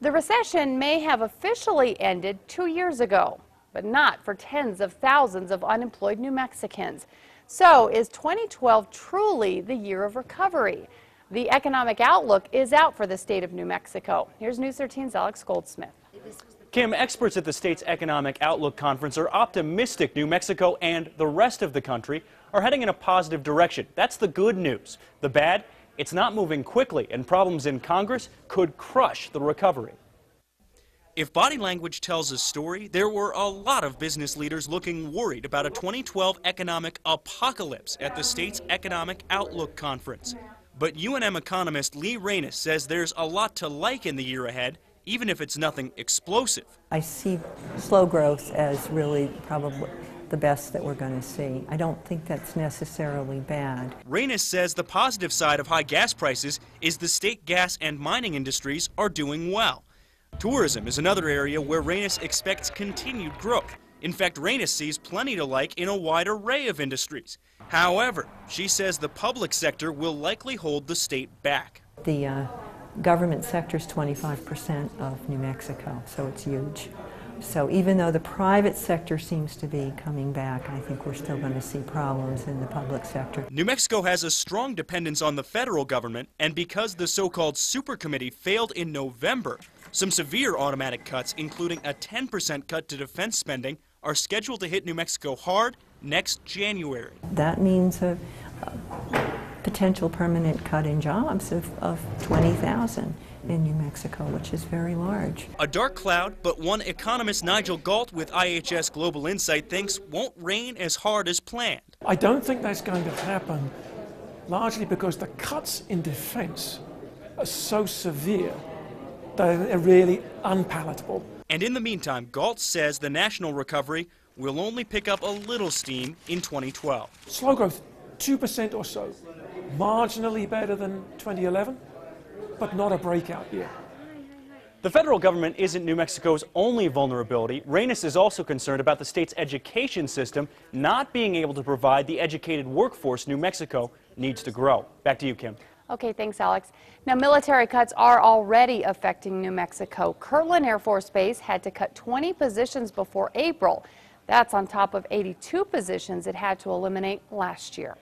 The recession may have officially ended 2 years ago, but not for tens of thousands of unemployed New Mexicans. So is 2012 truly the year of recovery? The economic outlook is out for the state of New Mexico. Here's News 13's Alex Goldsmith. Kim, experts at the state's Economic Outlook Conference are optimistic New Mexico and the rest of the country are heading in a positive direction. That's the good news. The bad? It's not moving quickly, and problems in Congress could crush the recovery. If body language tells a story, there were a lot of business leaders looking worried about a 2012 economic apocalypse at the state's Economic Outlook Conference. But UNM economist Lee Reynes says there's a lot to like in the year ahead, even if it's nothing explosive. I see slow growth as really probably the best that we're going to see. I don't think that's necessarily bad. Reynes says the positive side of high gas prices is the state gas and mining industries are doing well. Tourism is another area where Reynes expects continued growth. In fact, Reynes sees plenty to like in a wide array of industries. However, she says the public sector will likely hold the state back. The government sector is 25% of New Mexico, so it's huge. So even though the private sector seems to be coming back, I think we're still going to see problems in the public sector. New Mexico has a strong dependence on the federal government, and because the so-called super committee failed in November, some severe automatic cuts, including a 10% cut to defense spending, are scheduled to hit New Mexico hard next January. That means a potential permanent cut in jobs of 20,000 in New Mexico, which is very large. A dark cloud, but one economist, Nigel Galt with IHS Global Insight, thinks won't rain as hard as planned. I don't think that's going to happen, largely because the cuts in defense are so severe that they're really unpalatable. And in the meantime, Galt says the national recovery will only pick up a little steam in 2012. Slow growth, 2% or so, marginally better than 2011, but not a breakout year. The federal government isn't New Mexico's only vulnerability. Reynes is also concerned about the state's education system not being able to provide the educated workforce New Mexico needs to grow. Back to you, Kim. Okay, thanks, Alex. Now, military cuts are already affecting New Mexico. Kirtland Air Force Base had to cut 20 positions before April. That's on top of 82 positions it had to eliminate last year.